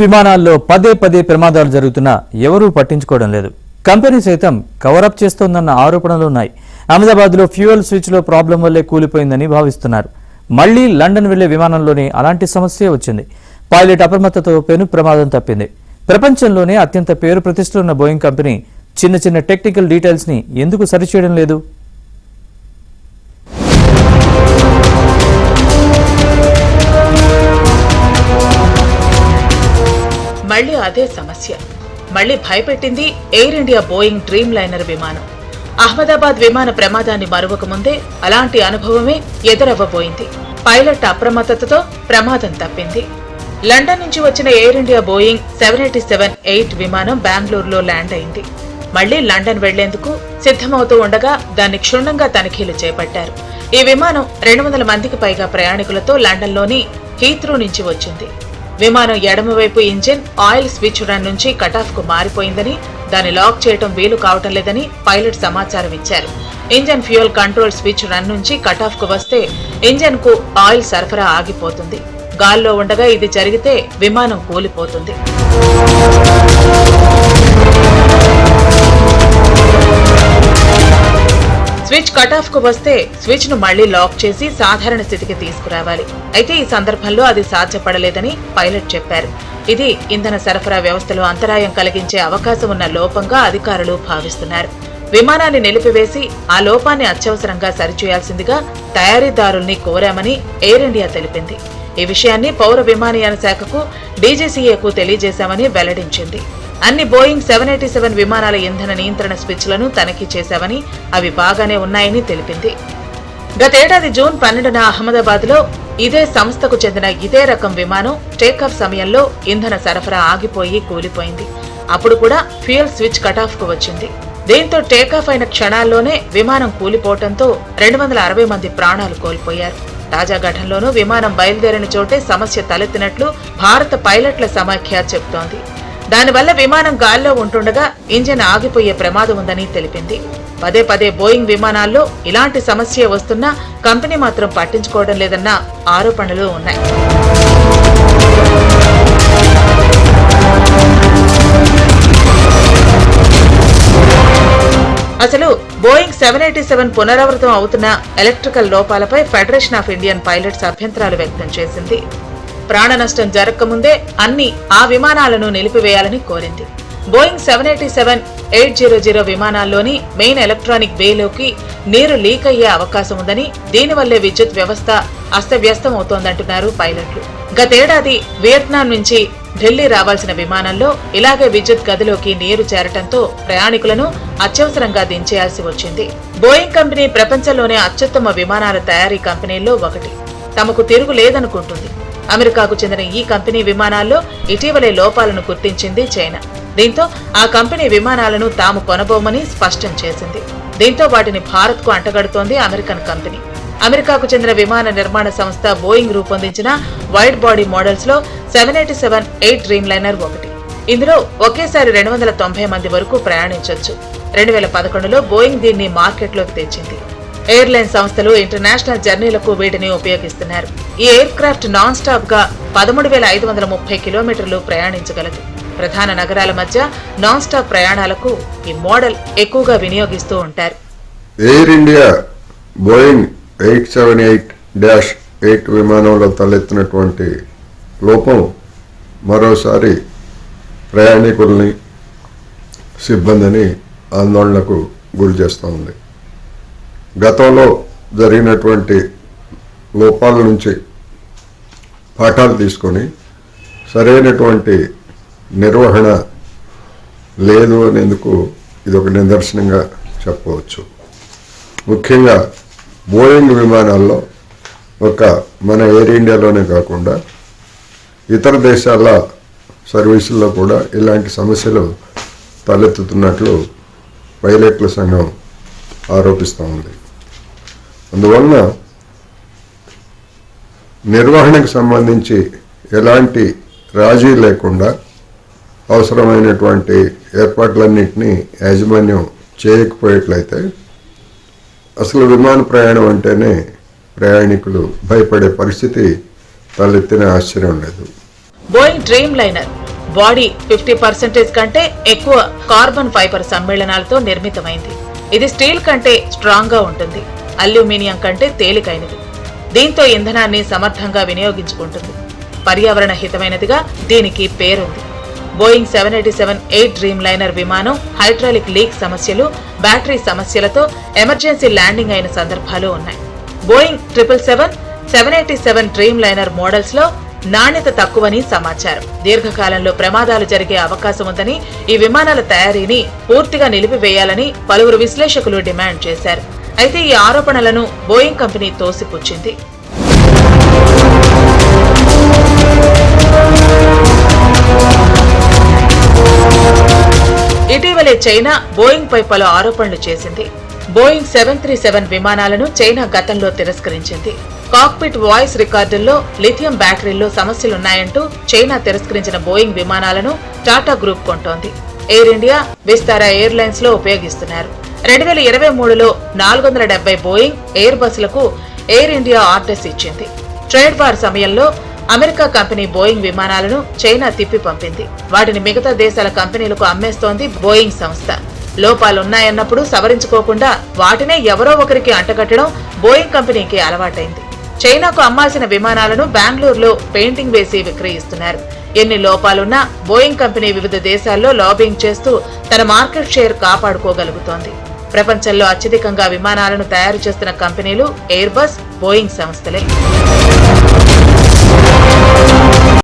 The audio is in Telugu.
విమానాల్లో పదే పదే ప్రమాదాలు జరుగుతున్నా ఎవరూ పట్టించుకోవడం లేదు. కంపెనీ సైతం కవరప్ చేస్తోందన్న ఆరోపణలు ఉన్నాయి. అహ్మదాబాద్లో ఫ్యూయల్ స్విచ్లో ప్రాబ్లం వల్లే కూలిపోయిందని భావిస్తున్నారు. మళ్లీ లండన్ వెళ్లే విమానంలోనే అలాంటి సమస్య వచ్చింది. పైలట్ అప్రమత్తతో పెను ప్రమాదం తప్పింది. ప్రపంచంలోనే అత్యంత పేరు ప్రతిష్టలున్న బోయింగ్ కంపెనీ చిన్న చిన్న టెక్నికల్ డీటెయిల్స్ ని ఎందుకు సరిచేయడం లేదు? మళ్లీ అదే సమస్య. మళ్లీ భయపెట్టింది Air India Boeing dreamliner విమానం. అహ్మదాబాద్ విమాన ప్రమాదాన్ని మరువక ముందే అలాంటి అనుభవమే ఎదురవ్వబోయింది. పైలట్ అప్రమత్తతతో ప్రమాదం తప్పింది. లండన్ నుంచి వచ్చిన ఎయిర్ ఇండియా బోయింగ్ 787-8 విమానం బెంగళూరులో ల్యాండ్ అయింది. మళ్లీ లండన్ వెళ్లేందుకు సిద్ధమవుతూ ఉండగా దాన్ని క్షుణ్ణంగా తనిఖీలు చేపట్టారు. ఈ విమానం 200 మందికి పైగా ప్రయాణికులతో లండన్లోని హీత్రూ నుంచి వచ్చింది. విమానం ఎడమవైపు ఇంజిన్ ఆయిల్ స్విచ్ రన్ నుంచి కటాఫ్ కు మారిపోయిందని, దాన్ని లాక్ చేయడం వీలు కావటం లేదని పైలట్ సమాచారం ఇచ్చారు. Engine fuel control switch run నుంచి కటాఫ్ కు వస్తే ఇంజన్ కు ఆయిల్ సరఫరా ఆగిపోతుంది. గాల్లో ఉండగా ఇది జరిగితే విమానం కూలిపోతుంది. స్విచ్ కటాఫ్ కు వస్తే స్విచ్ ను మళ్లీ లాక్ చేసి సాధారణ స్థితికి తీసుకురావాలి. అయితే ఈ సందర్భంలో అది సాధ్యపడలేదని పైలట్ చెప్పారు. ఇది ఇంధన సరఫరా వ్యవస్థలో అంతరాయం కలిగించే అవకాశం ఉన్న లోపంగా అధికారులు భావిస్తున్నారు. విమానాన్ని నిలిపివేసి ఆ లోపాన్ని అత్యవసరంగా సరిచేయాల్సిందిగా తయారీదారుల్ని కోరామని ఎయిర్ ఇండియా తెలిపింది. ఈ విషయాన్ని పౌర విమానయాన శాఖకు డీజీసీఏకు తెలియజేశామని వెల్లడించింది. అన్ని బోయింగ్ 787 విమానాల ఇంధన నియంత్రణ స్విచ్లను తనిఖీ చేశామని, అవి బాగానే ఉన్నాయని తెలిపింది. గతేడాది జూన్ 12న అహ్మదాబాద్లో ఇదే సంస్థకు చెందిన ఇదే రకం విమానం టేకాఫ్ సమయంలో ఇంధన సరఫరా ఆగిపోయి కూలిపోయింది. అప్పుడు కూడా ఫ్యూయల్ స్విచ్ కటాఫ్ కు వచ్చింది. దీంతో టేకాఫ్ అయిన క్షణాల్లోనే విమానం కూలిపోవడంతో 260 మంది ప్రాణాలు కోల్పోయారు. తాజా ఘటనలోనూ విమానం బయలుదేరిన చోటే సమస్య తలెత్తినట్లు భారత పైలట్ల సమాఖ్య చెబుతోంది. దానివల్ల విమానం గాల్లో ఉంటుండగా ఇంజిన్ ఆగిపోయే ప్రమాదం ఉందని తెలిపింది. పదే పదే బోయింగ్ విమానాల్లో ఇలాంటి సమస్య వస్తున్నా కంపెనీ మాత్రం పట్టించుకోవడం లేదన్న ఆరోపణలు ఉన్నాయి. అసలు బోయింగ్ 787 పునరావృతం అవుతున్న ఎలక్ట్రికల్ లోపాలపై ఫెడరేషన్ ఆఫ్ ఇండియన్ పైలట్స్ అభ్యంతరాలు వ్యక్తం చేసింది. ప్రాణ నష్టం జరగకముందే అన్ని ఆ విమానాలను నిలిపివేయాలని కోరింది. బోయింగ్ 787-800 విమానాల్లోని మెయిన్ ఎలక్ట్రానిక్ బేలోకి నీరు లీక్ అయ్యే అవకాశం ఉందని, దీనివల్లే విద్యుత్ వ్యవస్థ అస్తవ్యస్తమవుతోందంటున్నారు పైలట్లు. గతేడాది వియత్నాం నుంచి ఢిల్లీ రావాల్సిన విమానంలో ఇలాగే విద్యుత్ గదిలోకి నీరు చేరటంతో ప్రయాణికులను అత్యవసరంగా దించేయాల్సి వచ్చింది. బోయింగ్ కంపెనీ ప్రపంచంలోనే అత్యుత్తమ విమానాల తయారీ కంపెనీల్లో ఒకటి. తమకు తిరుగు లేదనుకుంటుంది. అమెరికాకు చెందిన ఈ కంపెనీ విమానాల్లో ఇటీవలే లోపాలను గుర్తించింది చైనా. దీంతో ఆ కంపెనీ విమానాలను తాము కొనబోమని స్పష్టం చేసింది. దీంతో వాటిని భారత్ కు అంటగడుతోంది అమెరికన్ కంపెనీ. అమెరికాకు చెందిన విమాన నిర్మాణ సంస్థ బోయింగ్ రూపొందించిన వైడ్ బాడీ మోడల్స్ లో 787-8 డ్రీమ్ లైనర్ ఒకటి. ఇందులో ఒకేసారి 290 మంది వరకు ప్రయాణించొచ్చు. 2011లో బోయింగ్ దీన్ని మార్కెట్లోకి తెచ్చింది. ఎయిర్లైన్ సంస్థలు ఇంటర్నేషనల్ జర్నీలకు వీటిని ఉపయోగిస్తున్నారు. ఈ ఎయిర్ క్రాఫ్ట్ నాన్ స్టాప్ గా 13,530 కిలోమీటర్లు ప్రయాణించగలదు. ప్రధాన నగరాల మధ్య నాన్ స్టాప్ ప్రయాణాలకు ఈ మోడల్ ఎక్కువగా వినియోగిస్తూ ఉంటారు. ఎయిర్ ఇండియా బోయింగ్ 878-8 విమానంలో తలెత్తినటువంటి లోపం మరోసారి ప్రయాణికుల్ని, సిబ్బందిని ఆందోళనకు గురి చేస్తూ ఉంది. గతంలో జరిగినటువంటి లోపాల నుంచి పాఠాలు తీసుకొని సరైనటువంటి నిర్వహణ లేదు అనేందుకు ఇది ఒక నిదర్శనంగా చెప్పవచ్చు. ముఖ్యంగా బోయింగ్ విమానాల్లో ఒక మన ఎయిర్ ఇండియాలోనే కాకుండా ఇతర దేశాల సర్వీసుల్లో కూడా ఇలాంటి సమస్యలు తలెత్తుతున్నట్లు పైలట్ల సంఘం ఆరోపిస్తూ ఉంది. అందువలన నిర్వహణకు సంబంధించి ఎలాంటి రాజీ లేకుండా అవసరమైనటువంటి ఏర్పాట్లన్నింటినీ యాజమాన్యం చేయకపోయేట్లయితే అసలు విమాన ప్రయాణం అంటేనే ప్రయాణికులు భయపడే పరిస్థితి తలెత్తిన ఆశ్చర్యం లేదు. బోయింగ్ డ్రీమ్ లైనర్ బాడీ 50% కంటే ఎక్కువ కార్బన్ ఫైబర్ సమ్మేళనాలతో నిర్మితమైంది. ఇది స్టీల్ కంటే స్ట్రాంగ్ గా ఉంటుంది. అల్యూమినియం కంటే తేలికైనది. దీంతో ఇంధనాన్ని సమర్థంగా వినియోగించుకుంటుంది. పర్యావరణ హితమైనదిగా దీనికి పేరుంది. బోయింగ్ 787-8 డ్రీమ్ లైనర్ విమానం హైడ్రాలిక్ లీక్ సమస్యలు, బ్యాటరీ సమస్యలతో ఎమర్జెన్సీ ల్యాండింగ్ అయిన సందర్భాలు ఉన్నాయి. బోయింగ్ 777-787 డ్రీమ్ లైనర్ మోడల్స్ లో నాణ్యత తక్కువని సమాచారం. దీర్ఘకాలంలో ప్రమాదాలు జరిగే అవకాశం ఉందని, ఈ విమానాల తయారీని పూర్తిగా నిలిపివేయాలని పలువురు విశ్లేషకులు డిమాండ్ చేశారు. అయితే ఈ ఆరోపణలను బోయింగ్ కంపెనీ తోసిపుచ్చింది. ఇటీవలే చైనా బోయింగ్ పై పలు ఆరోపణలు చేసింది. బోయింగ్ 737 విమానాలను చైనా గతంలో తిరస్కరించింది. కాక్పిట్ వాయిస్ రికార్డుల్లో లిథియం బ్యాటరీల్లో సమస్యలున్నాయంటూ చైనా తిరస్కరించిన బోయింగ్ విమానాలను టాటా గ్రూప్ కొంటోంది. ఎయిర్ ఇండియా, విస్తారా ఎయిర్లైన్స్ లో ఉపయోగిస్తున్నారు. 2023లో 470 బోయింగ్ ఎయిర్ బస్సులకు ఎయిర్ ఇండియా ఆర్డర్స్ ఇచ్చింది. ట్రేడ్ వార్ సమయంలో అమెరికా కంపెనీ బోయింగ్ విమానాలను చైనా తిప్పి పంపింది. వాటిని మిగతా దేశాల కంపెనీలకు అమ్మేస్తోంది బోయింగ్ సంస్థ. లోపాలున్నాయన్నప్పుడు సవరించుకోకుండా వాటినే ఎవరో ఒకరికి అంటగట్టడం బోయింగ్ కంపెనీకి అలవాటైంది. చైనాకు అమ్మాల్సిన విమానాలను బెంగళూరులో పెయింటింగ్ వేసి విక్రయిస్తున్నారు. ఎన్ని లోపాలున్నా బోయింగ్ కంపెనీ వివిధ దేశాల్లో లాబింగ్ చేస్తూ తన మార్కెట్ షేర్ కాపాడుకోగలుగుతోంది. ప్రపంచంలో అత్యధికంగా విమానాలను తయారు చేస్తున్న కంపెనీలు ఎయిర్ బస్, బోయింగ్ సంస్థలే.